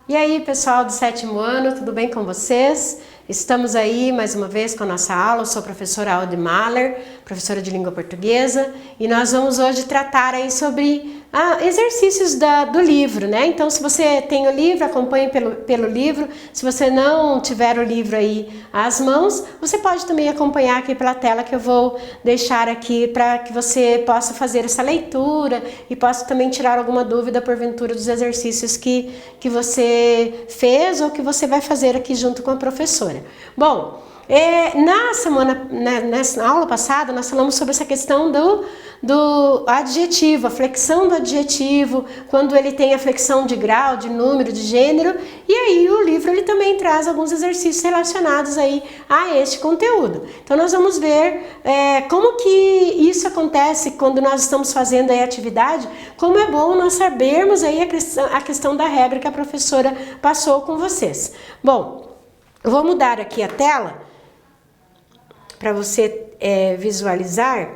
E aí, pessoal do 7º ano, tudo bem com vocês? Estamos aí mais uma vez com a nossa aula. Eu sou a professora Alde Mahler, professora de língua portuguesa, e nós vamos hoje tratar aí sobre exercícios do livro, né? Então, se você tem o livro, acompanhe pelo livro. Se você não tiver o livro aí às mãos, você pode também acompanhar aqui pela tela que eu vou deixar aqui para que você possa fazer essa leitura e possa também tirar alguma dúvida porventura dos exercícios que você fez ou que você vai fazer aqui junto com a professora. Bom, nessa aula passada nós falamos sobre essa questão do adjetivo, a flexão do adjetivo, quando ele tem a flexão de grau, de número, de gênero, e aí o livro ele também traz alguns exercícios relacionados aí a este conteúdo. Então nós vamos ver como que isso acontece quando nós estamos fazendo aí a atividade, como é bom nós sabermos aí a questão da regra que a professora passou com vocês. Bom, eu vou mudar aqui a tela para você visualizar.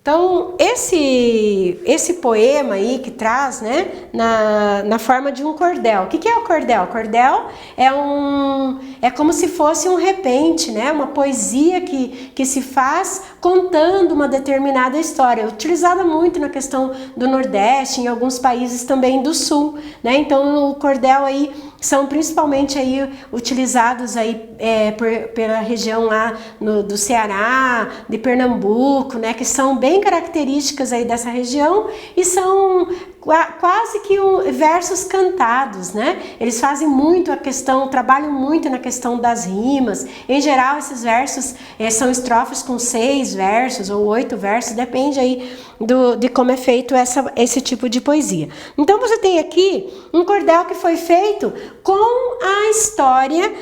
Então, esse poema aí que traz, né, na forma de um cordel. O que é o cordel? O cordel é como se fosse um repente, né, uma poesia que se faz contando uma determinada história, utilizada muito na questão do Nordeste, em alguns países também do Sul, né? Então, o cordel aí são principalmente aí utilizados aí pela região lá do Ceará, de Pernambuco, né, que são bem características aí dessa região e são quase que versos cantados, né? Eles fazem muito trabalham muito na questão das rimas. Em geral, esses versos são estrofes com 6 versos ou 8 versos, depende aí de como é feito esse tipo de poesia. Então, você tem aqui um cordel que foi feito com a história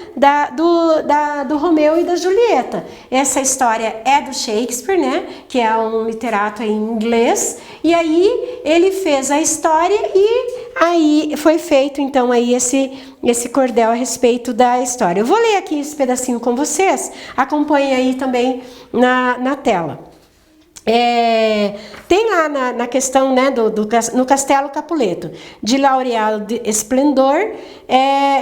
do Romeu e da Julieta. Essa história é do Shakespeare, né? Que é um literato em inglês, e aí ele fez a história e aí foi feito então aí esse cordel a respeito da história. Eu vou ler aqui esse pedacinho com vocês, acompanhe aí também na tela. Tem lá na questão, né, no Castelo Capuleto, de laureado de esplendor,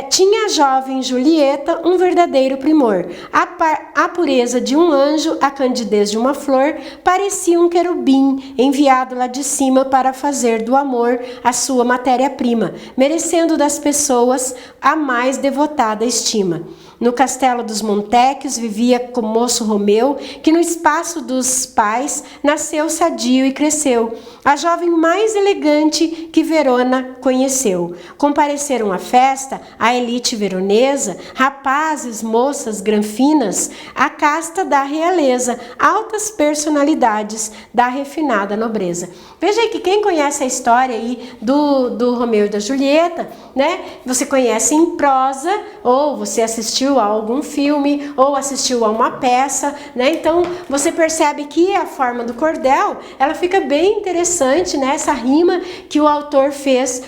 tinha a jovem Julieta um verdadeiro primor. A pureza de um anjo, a candidez de uma flor, parecia um querubim enviado lá de cima para fazer do amor a sua matéria-prima, merecendo das pessoas a mais devotada estima. No castelo dos Montecchios vivia o moço Romeu, que no espaço dos pais nasceu sadio e cresceu, a jovem mais elegante que Verona conheceu. Compareceram à festa a elite veronesa, rapazes, moças, granfinas, a casta da realeza, altas personalidades da refinada nobreza. Veja aí que quem conhece a história aí do Romeu e da Julieta, né? Você conhece em prosa, ou você assistiu a algum filme, ou assistiu a uma peça, né? Então, você percebe que a forma do cordel, ela fica bem interessante, né? Essa rima que o autor fez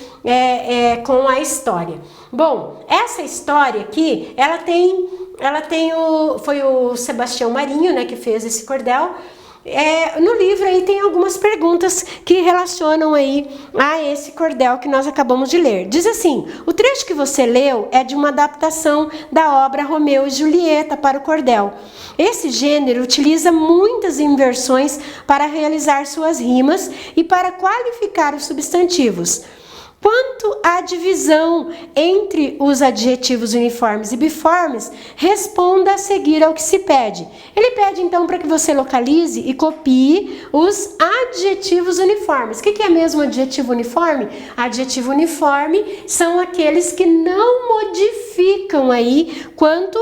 com a história. Bom, essa história aqui, foi o Sebastião Marinho, né, que fez esse cordel. No livro aí tem algumas perguntas que relacionam aí a esse cordel que nós acabamos de ler. Diz assim: o trecho que você leu é de uma adaptação da obra Romeu e Julieta para o cordel. Esse gênero utiliza muitas inversões para realizar suas rimas e para qualificar os substantivos. Quanto à divisão entre os adjetivos uniformes e biformes, responda a seguir ao que se pede. Ele pede então para que você localize e copie os adjetivos uniformes. O que é mesmo adjetivo uniforme? Adjetivo uniforme são aqueles que não modificam aí quanto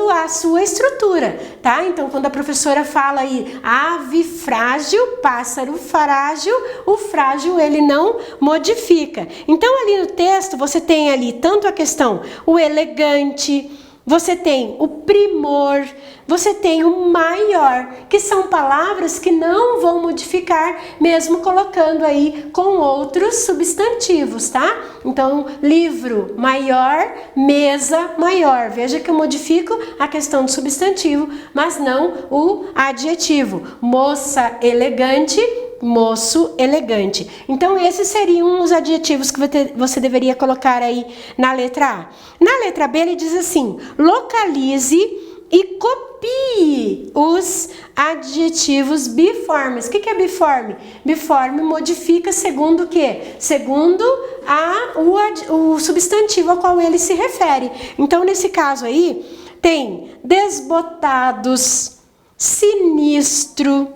à sua estrutura, tá? Então, quando a professora fala aí ave frágil, pássaro frágil, o frágil ele não modifica. Então, ali no texto, você tem ali tanto a questão, o elegante, você tem o primor, você tem o maior, que são palavras que não vão modificar, mesmo colocando aí com outros substantivos, tá? Então, livro maior, mesa maior. Veja que eu modifico a questão do substantivo, mas não o adjetivo. Moça elegante, moço elegante. Então, esses seriam os adjetivos que você deveria colocar aí na letra A. Na letra B, ele diz assim: localize e copie os adjetivos biformes. O que é biforme? Biforme modifica segundo o quê? Segundo o substantivo ao qual ele se refere. Então, nesse caso aí, tem desbotados, sinistro,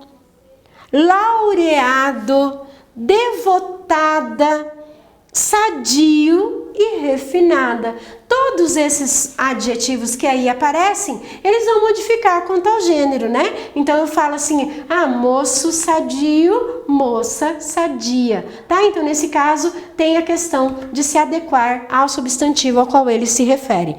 laureado, devotada, sadio e refinada. Todos esses adjetivos que aí aparecem, eles vão modificar quanto ao gênero, né? Então eu falo assim: moço sadio, moça sadia, tá? Então nesse caso tem a questão de se adequar ao substantivo ao qual ele se refere.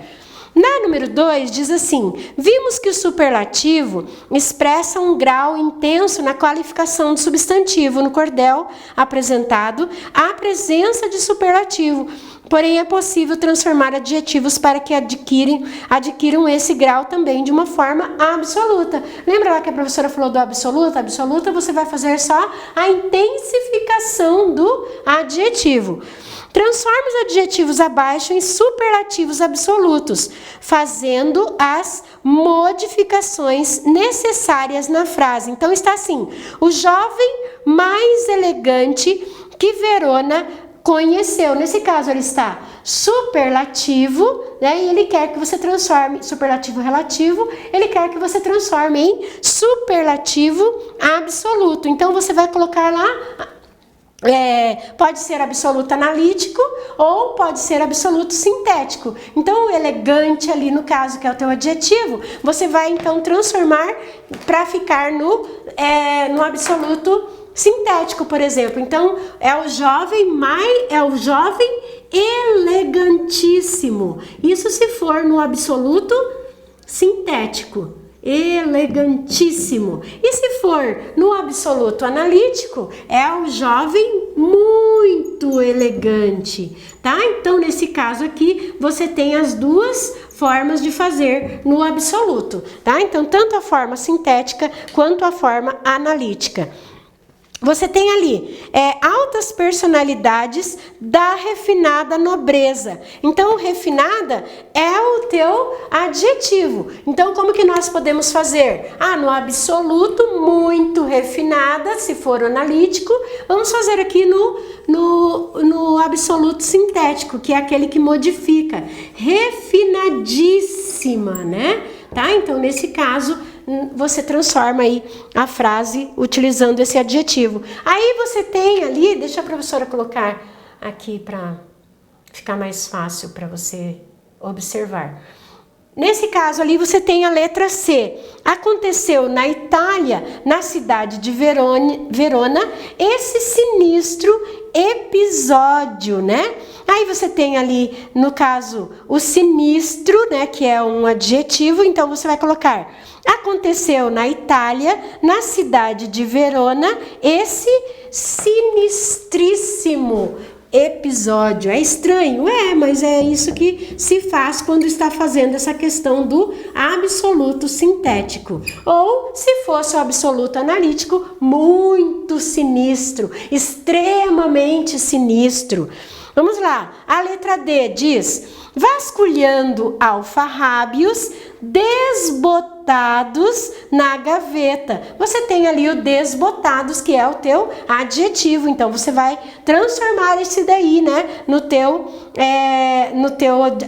Na número 2 diz assim: vimos que o superlativo expressa um grau intenso na qualificação do substantivo no cordel apresentado à presença de superlativo, porém é possível transformar adjetivos para que adquiram esse grau também de uma forma absoluta. Lembra lá que a professora falou do absoluto? Absoluta você vai fazer só a intensificação do adjetivo. Transforma os adjetivos abaixo em superlativos absolutos, fazendo as modificações necessárias na frase. Então está assim: o jovem mais elegante que Verona conheceu. Nesse caso ele está superlativo, né? E ele quer que você transforme, superlativo relativo, ele quer que você transforme em superlativo absoluto. Então você vai colocar lá, pode ser absoluto analítico ou pode ser absoluto sintético. Então, o elegante ali, no caso, que é o teu adjetivo, você vai então transformar para ficar no absoluto sintético, por exemplo. Então, é o jovem elegantíssimo. Isso se for no absoluto sintético. Elegantíssimo. E se for no absoluto analítico, é o jovem muito elegante, tá? Então, nesse caso aqui, você tem as duas formas de fazer no absoluto, tá? Então, tanto a forma sintética quanto a forma analítica. Você tem ali altas personalidades da refinada nobreza. Então, refinada é o teu adjetivo. Então, como que nós podemos fazer? No absoluto, muito refinada, se for analítico. Vamos fazer aqui no absoluto sintético, que é aquele que modifica. Refinadíssima, né? Tá? Então, nesse caso, você transforma aí a frase utilizando esse adjetivo. Aí você tem ali, deixa a professora colocar aqui para ficar mais fácil para você observar. Nesse caso ali você tem a letra C. Aconteceu na Itália, na cidade de Verona, esse sinistro episódio, né? Aí você tem ali, no caso, o sinistro, né, que é um adjetivo, então você vai colocar: aconteceu na Itália, na cidade de Verona, esse sinistríssimo episódio. É estranho? Mas é isso que se faz quando está fazendo essa questão do absoluto sintético. Ou, se fosse o absoluto analítico, muito sinistro, extremamente sinistro. Vamos lá, a letra D diz: vasculhando alfarrábios desbotados na gaveta. Você tem ali o desbotados, que é o teu adjetivo. Então, você vai transformar esse daí, né, no teu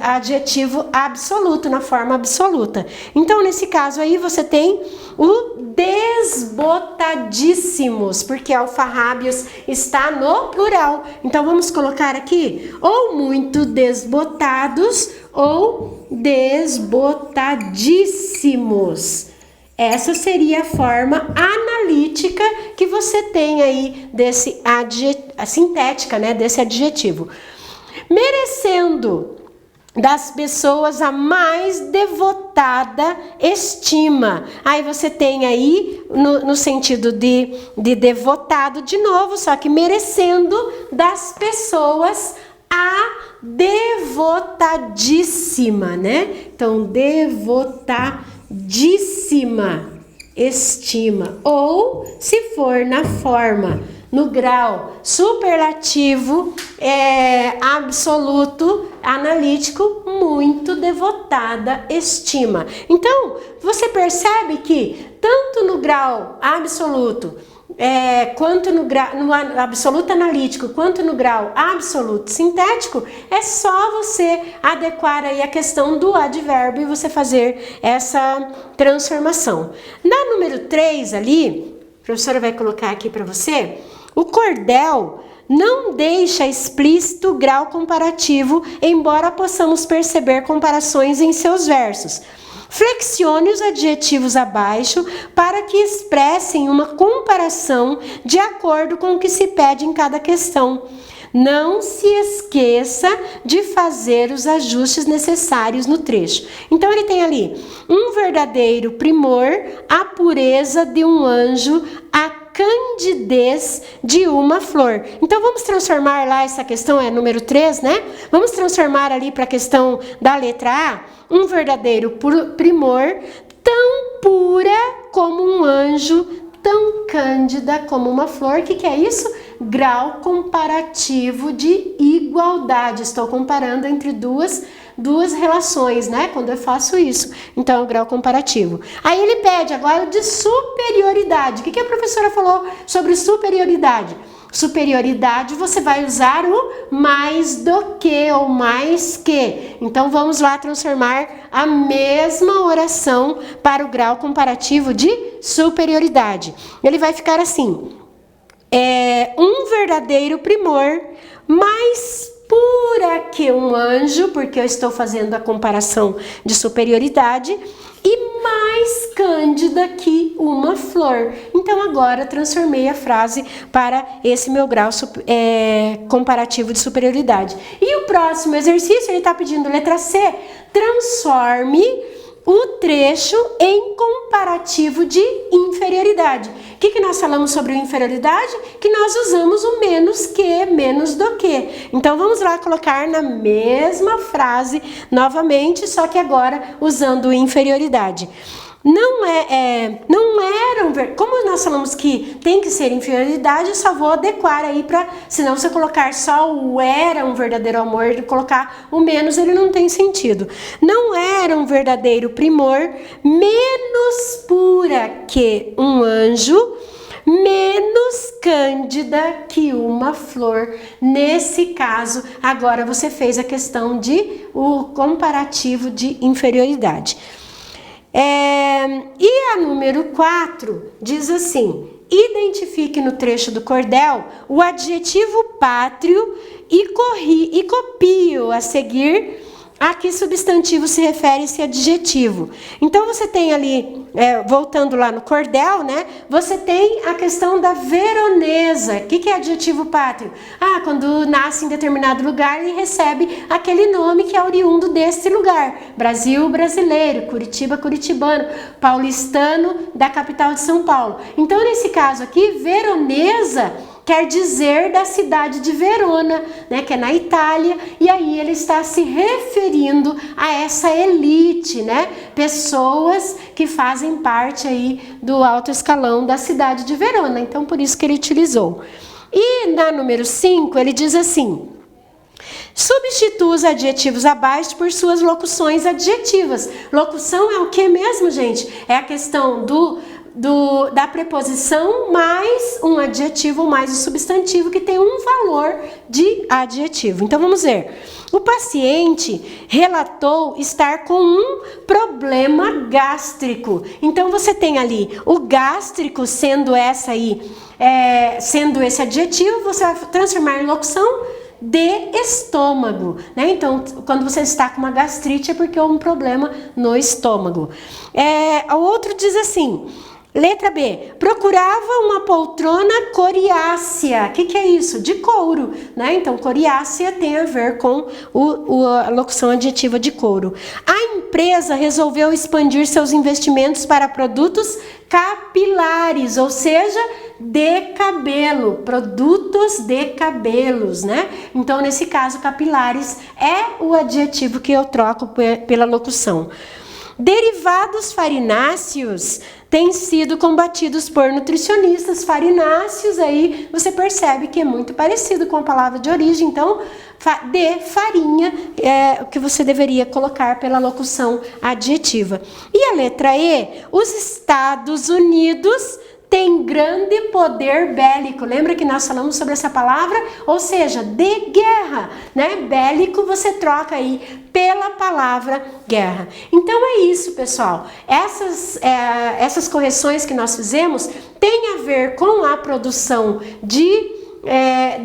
adjetivo absoluto, na forma absoluta. Então, nesse caso aí, você tem o desbotadíssimos, porque alfarrábios está no plural. Então, vamos colocar aqui: ou muito desbotados ou desbotadíssimos. Essa seria a forma analítica que você tem aí desse sintética, né, desse adjetivo. Merecendo das pessoas a mais devotada estima. Aí você tem aí no sentido de devotado de novo, só que merecendo das pessoas a devotadíssima, né? Então, devotadíssima estima. Ou, se for na forma, no grau superlativo, absoluto, analítico, muito devotada estima. Então, você percebe que tanto no grau absoluto, quanto no absoluto analítico, quanto no grau absoluto sintético, é só você adequar aí a questão do advérbio e você fazer essa transformação. Na número 3 ali, a professora vai colocar aqui para você, o cordel não deixa explícito o grau comparativo, embora possamos perceber comparações em seus versos. Flexione os adjetivos abaixo para que expressem uma comparação de acordo com o que se pede em cada questão. Não se esqueça de fazer os ajustes necessários no trecho. Então ele tem ali um verdadeiro primor, a pureza de um anjo, a candidez de uma flor. Então vamos transformar lá, essa questão é número 3, né? Vamos transformar ali para a questão da letra A, um verdadeiro primor, tão pura como um anjo, tão cândida como uma flor. O que é isso? Grau comparativo de igualdade. Estou comparando entre duas relações, né? Quando eu faço isso. Então, é o grau comparativo. Aí ele pede agora de superioridade. O que a professora falou sobre superioridade? Superioridade, você vai usar o mais do que ou mais que. Então, vamos lá transformar a mesma oração para o grau comparativo de superioridade. Ele vai ficar assim. Um verdadeiro primor, mais pura que um anjo, porque eu estou fazendo a comparação de superioridade, e mais cândida que uma flor. Então agora transformei a frase para esse meu grau comparativo de superioridade. E o próximo exercício, ele está pedindo letra C, transforme o trecho em comparativo de inferioridade. O que nós falamos sobre inferioridade? Que nós usamos o menos que, menos do que. Então vamos lá colocar na mesma frase novamente, só que agora usando inferioridade. Como nós falamos que tem que ser inferioridade, eu só vou adequar aí para, senão se eu colocar só o era um verdadeiro amor e colocar o menos, ele não tem sentido. Não era um verdadeiro primor, menos pura que um anjo, menos cândida que uma flor. Nesse caso, agora você fez a questão de o comparativo de inferioridade. E a número 4 diz assim: identifique no trecho do cordel o adjetivo pátrio e copie-o a seguir a que substantivo se refere esse adjetivo. Então você tem ali, voltando lá no cordel, né? Você tem a questão da veronesa. O que é adjetivo pátrio? Quando nasce em determinado lugar e recebe aquele nome que é oriundo desse lugar. Brasil, brasileiro. Curitiba, curitibano. Paulistano, da capital de São Paulo. Então, nesse caso aqui, veronesa quer dizer da cidade de Verona, né, que é na Itália, e aí ele está se referindo a essa elite, né, pessoas que fazem parte aí do alto escalão da cidade de Verona, então por isso que ele utilizou. E na número 5 ele diz assim: substitua os adjetivos abaixo por suas locuções adjetivas. Locução é o que mesmo, gente? É a questão da preposição mais um adjetivo mais o substantivo que tem um valor de adjetivo. Então vamos ver. O paciente relatou estar com um problema gástrico. Então você tem ali o gástrico sendo sendo esse adjetivo, você vai transformar em locução de estômago, né? Então, quando você está com uma gastrite é porque houve um problema no estômago. O outro diz assim: letra B, procurava uma poltrona coriácea. O que é isso? De couro, né? Então, coriácea tem a ver com a locução adjetiva de couro. A empresa resolveu expandir seus investimentos para produtos capilares, ou seja, de cabelo, produtos de cabelos, né? Então, nesse caso, capilares é o adjetivo que eu troco pela locução. Derivados farináceos têm sido combatidos por nutricionistas. Farináceos aí você percebe que é muito parecido com a palavra de origem. Então, de farinha é o que você deveria colocar pela locução adjetiva. E a letra E, os Estados Unidos tem grande poder bélico. Lembra que nós falamos sobre essa palavra? Ou seja, de guerra, né? Bélico você troca aí pela palavra guerra. Então é isso, pessoal. Essas correções que nós fizemos têm a ver com a produção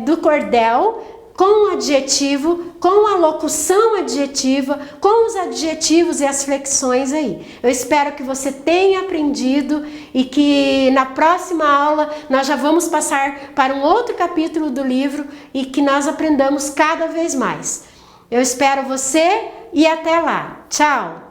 do cordel, com o adjetivo, com a locução adjetiva, com os adjetivos e as flexões aí. Eu espero que você tenha aprendido e que na próxima aula nós já vamos passar para um outro capítulo do livro e que nós aprendamos cada vez mais. Eu espero você e até lá. Tchau!